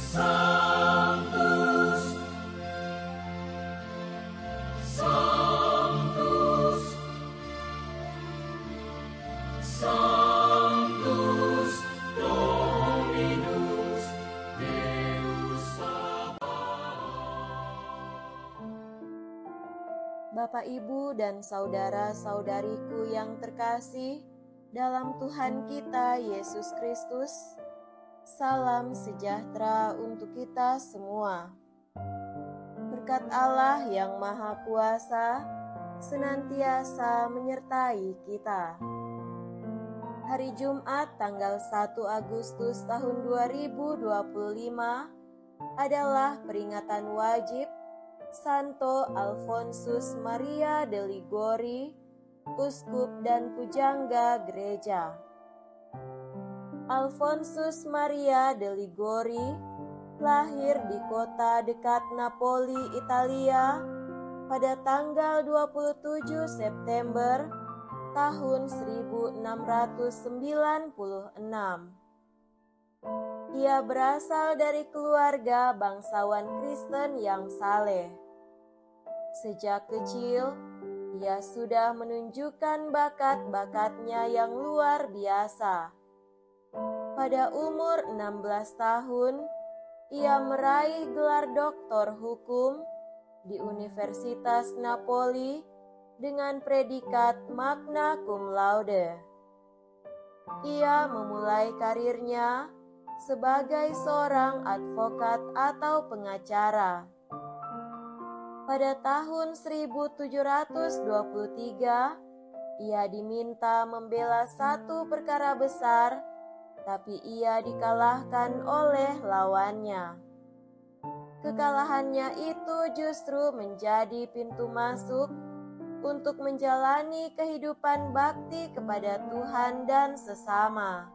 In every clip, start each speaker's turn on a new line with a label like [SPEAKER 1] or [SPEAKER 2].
[SPEAKER 1] Sanctus, Sanctus, Sanctus Dominus Deus Sabaoth.
[SPEAKER 2] Bapak, Ibu, dan saudara-saudariku yang terkasih dalam Tuhan kita Yesus Kristus, salam sejahtera untuk kita semua. Berkat Allah yang Maha Kuasa senantiasa menyertai kita. Hari Jumat tanggal 1 Agustus tahun 2025 adalah peringatan wajib Santo Alfonsus Maria de Liguori, Uskup dan Pujangga Gereja. Alfonsus Maria de Liguori lahir di kota dekat Napoli, Italia pada tanggal 27 September tahun 1696. Ia berasal dari keluarga bangsawan Kristen yang saleh. Sejak kecil, ia sudah menunjukkan bakat-bakatnya yang luar biasa. Pada umur 16 tahun, ia meraih gelar doktor hukum di Universitas Napoli dengan predikat magna cum laude. Ia memulai karirnya sebagai seorang advokat atau pengacara. Pada tahun 1723, ia diminta membela satu perkara besar, tapi ia dikalahkan oleh lawannya. Kekalahannya itu justru menjadi pintu masuk untuk menjalani kehidupan bakti kepada Tuhan dan sesama.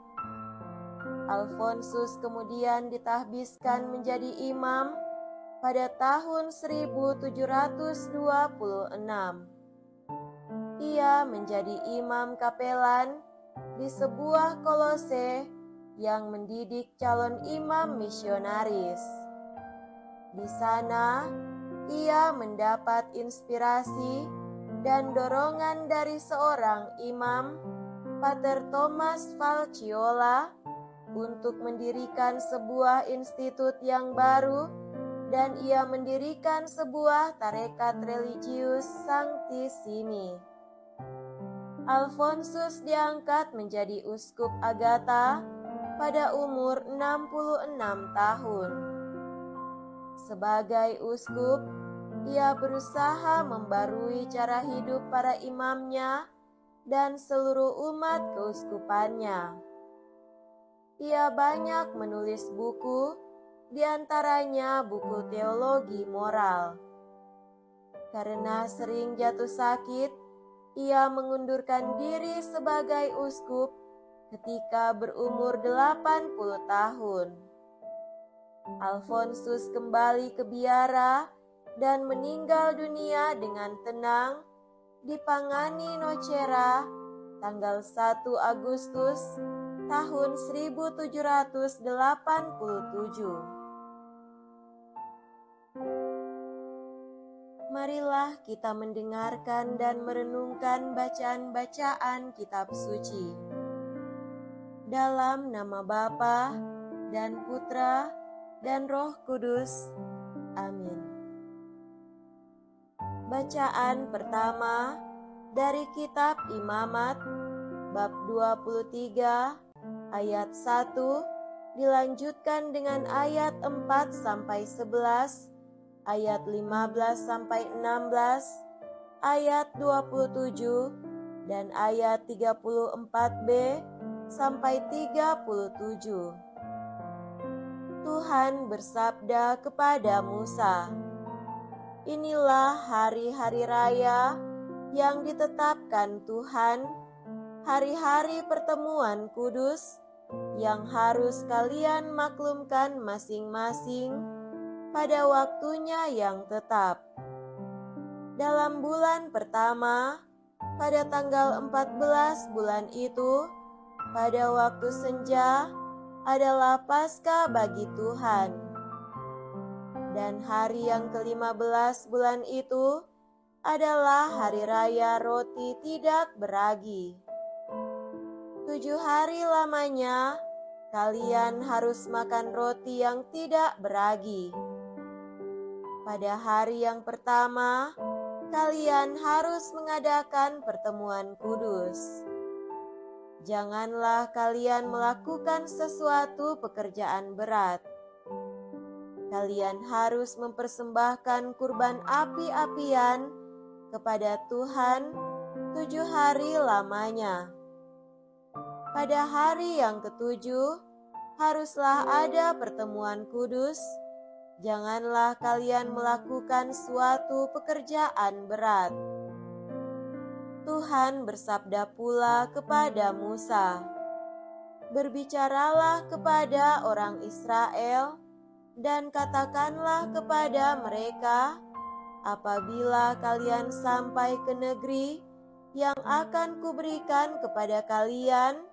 [SPEAKER 2] Alfonsus kemudian ditahbiskan menjadi imam pada tahun 1726. Ia menjadi imam kapelan di sebuah kolose yang mendidik calon imam misionaris. Di sana, ia mendapat inspirasi dan dorongan dari seorang imam, Pater Thomas Falciola, untuk mendirikan sebuah institut yang baru, dan ia mendirikan sebuah tarekat religius Sanctissimi. Alfonsus diangkat menjadi uskup Agatha pada umur 66 tahun. Sebagai uskup, ia berusaha membarui cara hidup para imamnya dan seluruh umat keuskupannya. Ia banyak menulis buku, di antaranya buku teologi moral. Karena sering jatuh sakit, ia mengundurkan diri sebagai uskup ketika berumur 80 tahun. Alfonsus kembali ke biara dan meninggal dunia dengan tenang di Pangani Nocera tanggal 1 Agustus tahun 1787. Marilah kita mendengarkan dan merenungkan bacaan-bacaan kitab suci. Dalam nama Bapa dan Putra dan Roh Kudus. Amin. Bacaan pertama dari kitab Imamat bab 23 ayat 1 dilanjutkan dengan ayat 4 sampai 11, ayat 15 sampai 16, ayat 27 dan ayat 34b sampai 37. Tuhan bersabda kepada Musa, "Inilah hari-hari raya yang ditetapkan Tuhan, hari-hari pertemuan kudus yang harus kalian maklumkan masing-masing pada waktunya yang tetap. Dalam bulan pertama, pada tanggal 14 bulan itu, pada waktu senja, adalah Paskah bagi Tuhan. Dan hari yang ke-15 bulan itu adalah hari raya roti tidak beragi. 7 hari lamanya kalian harus makan roti yang tidak beragi. Pada hari yang pertama, kalian harus mengadakan pertemuan kudus. Janganlah kalian melakukan sesuatu pekerjaan berat. Kalian harus mempersembahkan kurban api-apian kepada Tuhan 7 hari lamanya. Pada hari yang ketujuh, haruslah ada pertemuan kudus. Janganlah kalian melakukan suatu pekerjaan berat. Tuhan bersabda pula kepada Musa, "Berbicaralah kepada orang Israel dan katakanlah kepada mereka, apabila kalian sampai ke negeri yang akan kuberikan kepada kalian,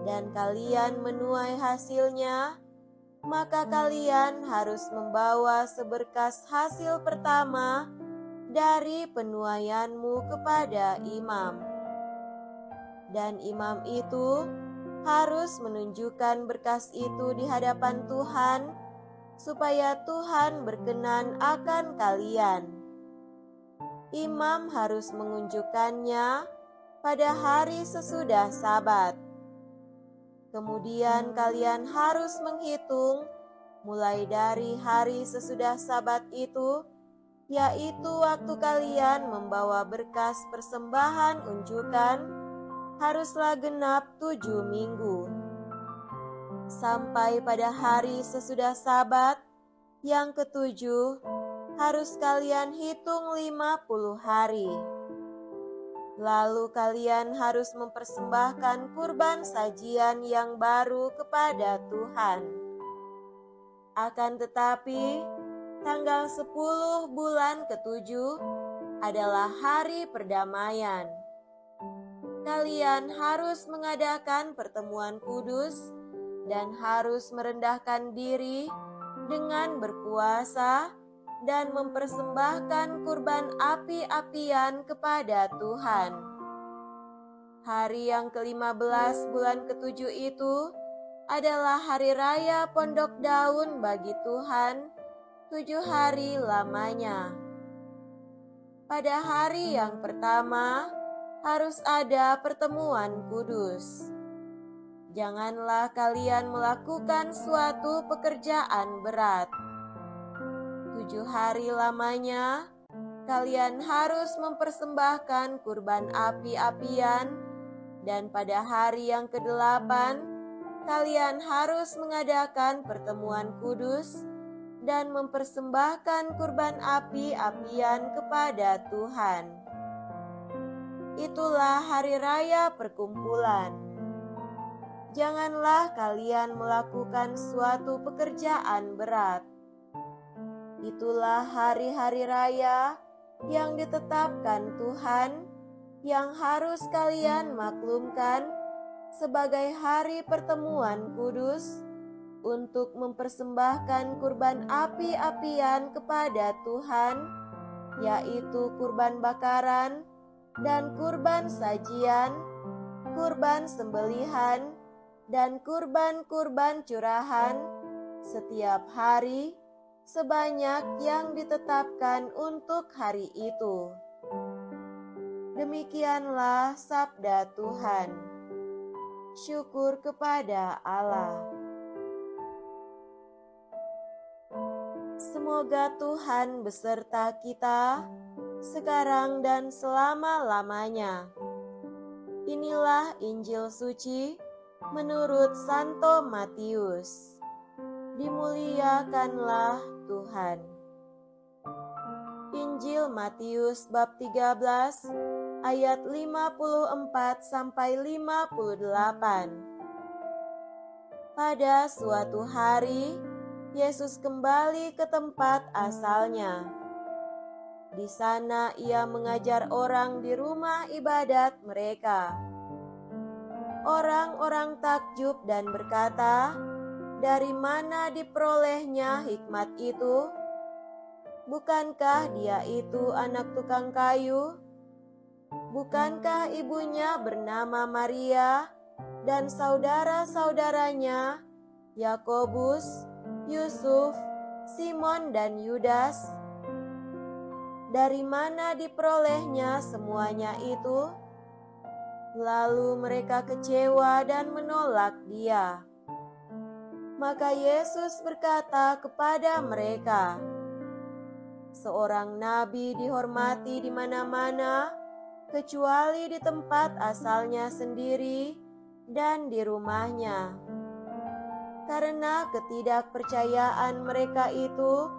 [SPEAKER 2] dan kalian menuai hasilnya, maka kalian harus membawa seberkas hasil pertama dari penuaianmu kepada imam. Dan imam itu harus menunjukkan berkas itu di hadapan Tuhan, supaya Tuhan berkenan akan kalian. Imam harus mengunjukkannya pada hari sesudah Sabat. Kemudian kalian harus menghitung mulai dari hari sesudah Sabat itu, yaitu waktu kalian membawa berkas persembahan unjukan, haruslah genap 7 minggu. Sampai pada hari sesudah Sabat yang ketujuh, harus kalian hitung 50 hari. Lalu kalian harus mempersembahkan kurban sajian yang baru kepada Tuhan. Akan tetapi, tanggal 10 bulan ketujuh adalah hari perdamaian. Kalian harus mengadakan pertemuan kudus dan harus merendahkan diri dengan berpuasa dan mempersembahkan kurban api-apian kepada Tuhan. Hari yang ke-15 bulan ketujuh itu adalah hari raya pondok daun bagi Tuhan, 7 hari lamanya. Pada hari yang pertama harus ada pertemuan kudus. Janganlah kalian melakukan suatu pekerjaan berat. 7 hari lamanya, kalian harus mempersembahkan kurban api-apian, dan pada hari yang ke-8, kalian harus mengadakan pertemuan kudus dan mempersembahkan kurban api-apian kepada Tuhan. Itulah hari raya perkumpulan. Janganlah kalian melakukan suatu pekerjaan berat. Itulah hari-hari raya yang ditetapkan Tuhan, yang harus kalian maklumkan sebagai hari pertemuan kudus untuk mempersembahkan kurban api-apian kepada Tuhan, yaitu kurban bakaran dan kurban sajian, kurban sembelihan, dan kurban-kurban curahan setiap hari, sebanyak yang ditetapkan untuk hari itu. Demikianlah sabda Tuhan. Syukur kepada Allah. Semoga Tuhan beserta kita sekarang dan selama-lamanya. Inilah Injil suci menurut Santo Matius. Dimuliakanlah Tuhan. Injil Matius bab 13 ayat 54 sampai 58. Pada suatu hari, Yesus kembali ke tempat asalnya. Di sana ia mengajar orang di rumah ibadat mereka. Orang-orang takjub dan berkata, "Dari mana diperolehnya hikmat itu? Bukankah dia itu anak tukang kayu? Bukankah ibunya bernama Maria dan saudara-saudaranya Yakobus, Yusuf, Simon, dan Yudas? Dari mana diperolehnya semuanya itu? Lalu mereka kecewa dan menolak dia. Maka Yesus berkata kepada mereka, "Seorang nabi dihormati di mana-mana, kecuali di tempat asalnya sendiri dan di rumahnya." Karena ketidakpercayaan mereka itu,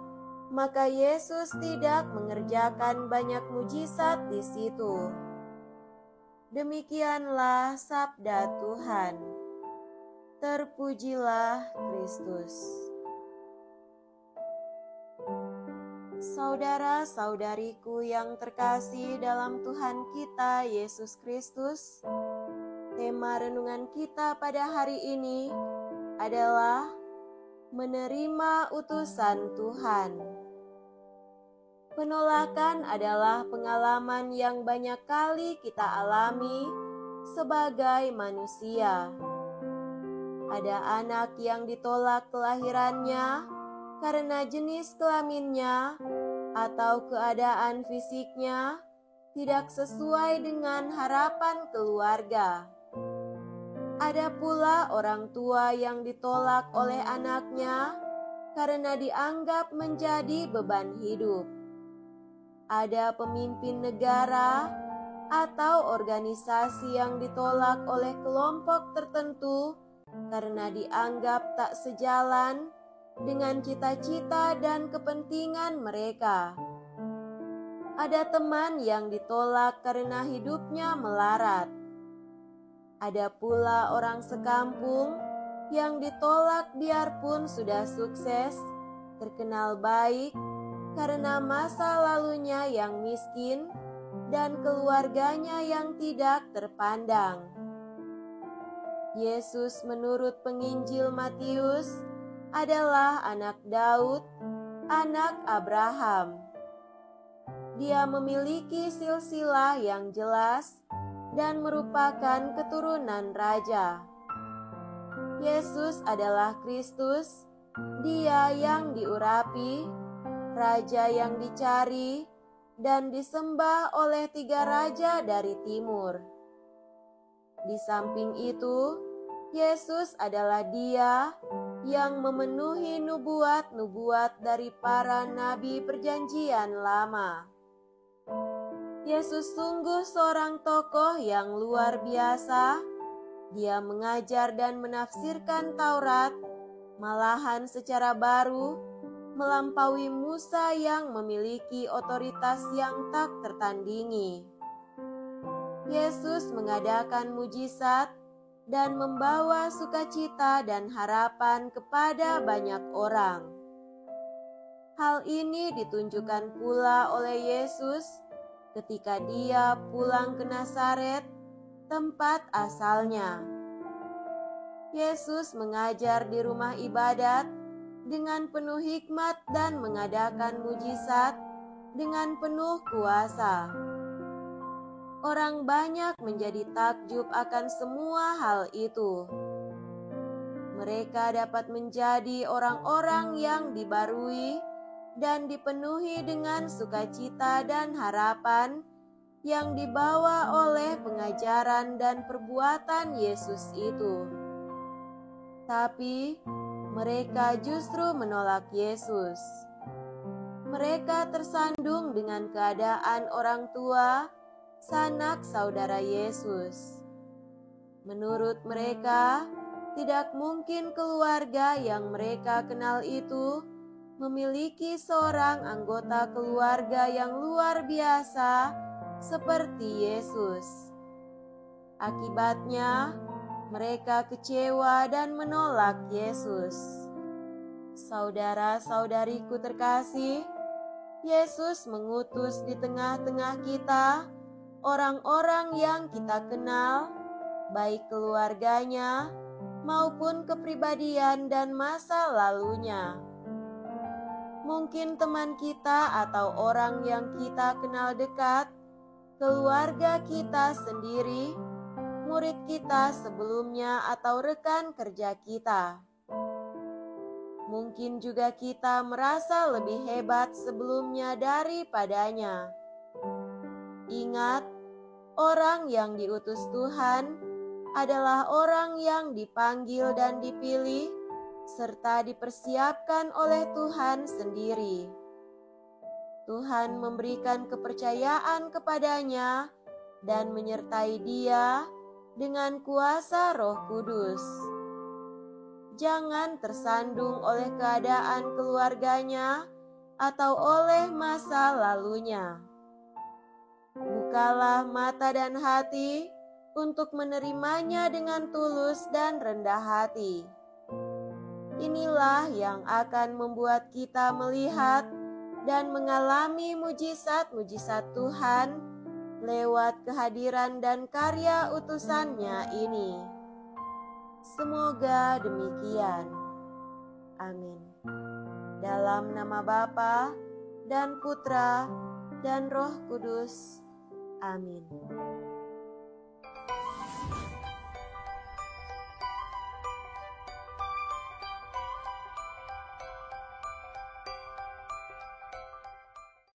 [SPEAKER 2] maka Yesus tidak mengerjakan banyak mujizat di situ. Demikianlah sabda Tuhan. Terpujilah Kristus. Saudara-saudariku yang terkasih dalam Tuhan kita Yesus Kristus, tema renungan kita pada hari ini adalah menerima utusan Tuhan. Penolakan adalah pengalaman yang banyak kali kita alami sebagai manusia. Ada anak yang ditolak kelahirannya karena jenis kelaminnya atau keadaan fisiknya tidak sesuai dengan harapan keluarga. Ada pula orang tua yang ditolak oleh anaknya karena dianggap menjadi beban hidup. Ada pemimpin negara atau organisasi yang ditolak oleh kelompok tertentu karena dianggap tak sejalan dengan cita-cita dan kepentingan mereka. Ada teman yang ditolak karena hidupnya melarat. Ada pula orang sekampung yang ditolak biarpun sudah sukses, terkenal baik, karena masa lalunya yang miskin dan keluarganya yang tidak terpandang. Yesus menurut penginjil Matius adalah anak Daud, anak Abraham. Dia memiliki silsilah yang jelas dan merupakan keturunan raja. Yesus adalah Kristus, Dia yang diurapi, Raja yang dicari dan disembah oleh 3 raja dari timur. Di samping itu, Yesus adalah Dia yang memenuhi nubuat-nubuat dari para nabi perjanjian lama. Yesus sungguh seorang tokoh yang luar biasa. Dia mengajar dan menafsirkan Taurat, malahan secara baru, melampaui Musa yang memiliki otoritas yang tak tertandingi. Yesus mengadakan mujizat dan membawa sukacita dan harapan kepada banyak orang. Hal ini ditunjukkan pula oleh Yesus ketika Dia pulang ke Nazaret, tempat asalnya. Yesus mengajar di rumah ibadat dengan penuh hikmat dan mengadakan mujizat dengan penuh kuasa. Orang banyak menjadi takjub akan semua hal itu. Mereka dapat menjadi orang-orang yang dibarui dan dipenuhi dengan sukacita dan harapan yang dibawa oleh pengajaran dan perbuatan Yesus itu. Tapi mereka justru menolak Yesus. Mereka tersandung dengan keadaan orang tua, sanak saudara Yesus. Menurut mereka, tidak mungkin keluarga yang mereka kenal itu memiliki seorang anggota keluarga yang luar biasa seperti Yesus. Akibatnya, mereka kecewa dan menolak Yesus. Saudara-saudariku terkasih, Yesus mengutus di tengah-tengah kita orang-orang yang kita kenal, baik keluarganya maupun kepribadian dan masa lalunya. Mungkin teman kita atau orang yang kita kenal dekat, keluarga kita sendiri, murid kita sebelumnya atau rekan kerja kita. Mungkin juga kita merasa lebih hebat sebelumnya daripadanya. Ingat, orang yang diutus Tuhan adalah orang yang dipanggil dan dipilih serta dipersiapkan oleh Tuhan sendiri. Tuhan memberikan kepercayaan kepadanya dan menyertai dia dengan kuasa Roh Kudus. Jangan tersandung oleh keadaan keluarganya atau oleh masa lalunya. Bukalah mata dan hati untuk menerimanya dengan tulus dan rendah hati. Inilah yang akan membuat kita melihat dan mengalami mujizat-mujizat Tuhan lewat kehadiran dan karya utusannya ini. Semoga demikian. Amin. Dalam nama Bapa dan Putra dan Roh Kudus. Amin.